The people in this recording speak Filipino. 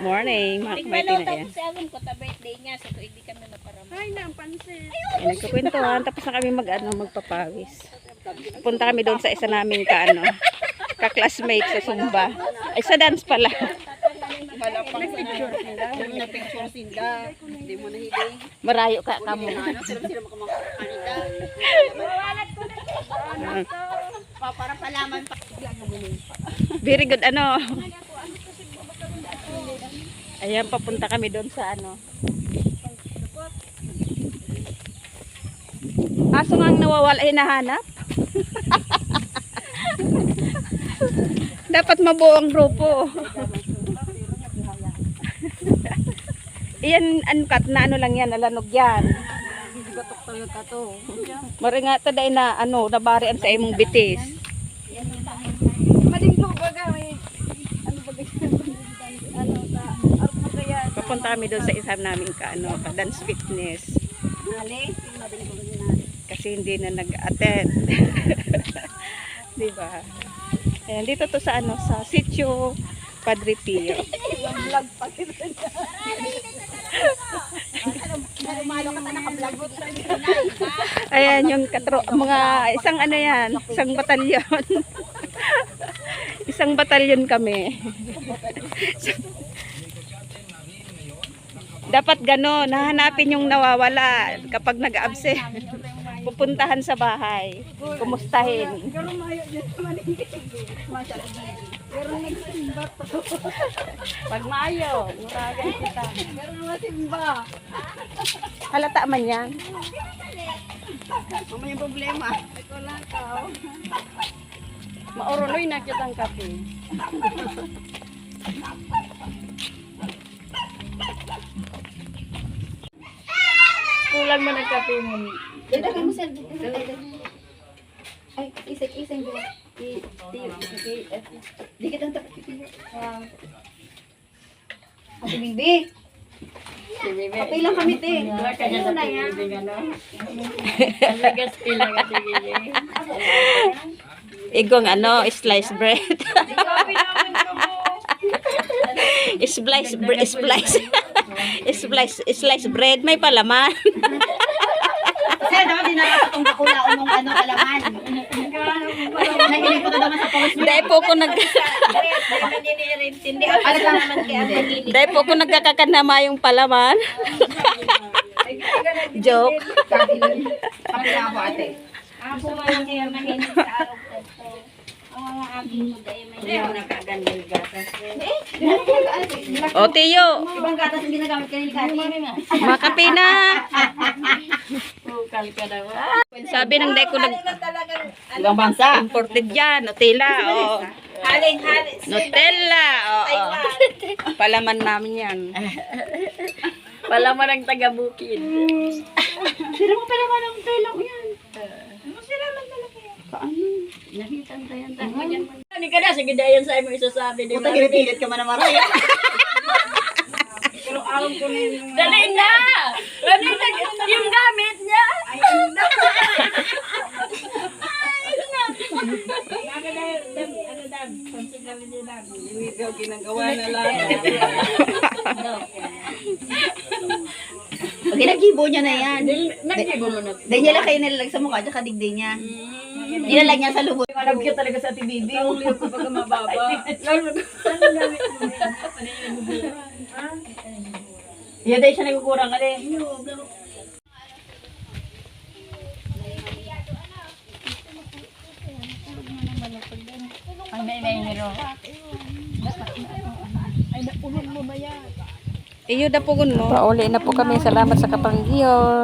Morning, mga kumaiti na yan. Si Agon ko, ta birthday niya, sa tuig di kami naparama. Ay, napansin. Yan, nagkukwentuhan, tapos na kami magpapawis. Punta kami doon sa isa naming ka-classmate sa Zumba. Ay, sa dance pala. Nagpicture sila. Nagpicture sila. Hindi mo nahiling. Marayo ka kamo. Sila makamakakita. Para palaman pa. Very good, ano. Ayan, papunta kami doon sa ano. Aso nga ang nawawala, hinahanap. Dapat mabuo ang grupo. Iyan, ano lang yan, nalanog yan. Maringa ta dahil na, nabarian sa imong bitis. Madinglo baga, may ano baga ano sa armo kaya. Papunta kami doon sa isa namin ka-dance fitness. Kasi hindi na nag-attend. Diba? Ayan, dito to sa sa Sitio Padre Pio. Vlog pa kita. Ayan, yung mga isang batalyon. Isang batalyon kami. Dapat gano'n, hahanapin yung nawawala kapag nag-absent. Pupuntahan sa bahay, kumustahin. Pero mayo dyan naman hindi. Pero nagsimba to. Pag maayo, muragan kita. Pero masimba. Halata man yan. Ano yung problema? Ito lang tao. Mauruloy na kitang kape. Kulang mo ng kape mo. Dito kayo mo ay, isang buwan. Di kita ang tapos. Ate Bibi. Okay lang kami, te. Ano na yan? Igong slice bread. Slice bread may palaman. Kasi dapat dinala itong bakulaon ng kalaman. Nahilig ko na naman sa pawis mo. Dahil po ko Ano lang naman kaya ang dahil po ko nagkakakanama yung palaman. Joke. Kapila ako, ate. Ako man kaya mahilig sa araw ko. Ang mga aging mo dahil may nakagandang gatas. O, Tiyo. Ibang gatas ang ginagamit kayo ni Kati. Makape na. Sabi ng dahil ko Ibang bansa. imported yan. Nutella. O. Haling. Nutella. Oo. Palaman namin yan. Palaman ng taga-bukid. Sino mo pala ng tulong yan? Ano sila lang talaga yan? Paano? Nahitantayan tayo. Hindi ka na. Sige dayan sa imo isasabi. Puta, ginipilit ka man na maraya. Pero alam ko na yung Dali na! Dali na! Yung gamit niya! ginagawa na lang. Pag ginagibo niya na yan. Nagkibo mo na. Dahil niya lang kayo nilalag sa mukha, tsaka digday niya. Nilalag niya sa lubot. Alam ko talaga sa Ate Bibi, yung liyo ko pag mababa. Iya, dahil siya nagkukurang ka rin. Ay, may miro. Ay, napunan mo ba yan? Iyo na po mo. Pauli na po kami. Salamat sa kapanggiyon.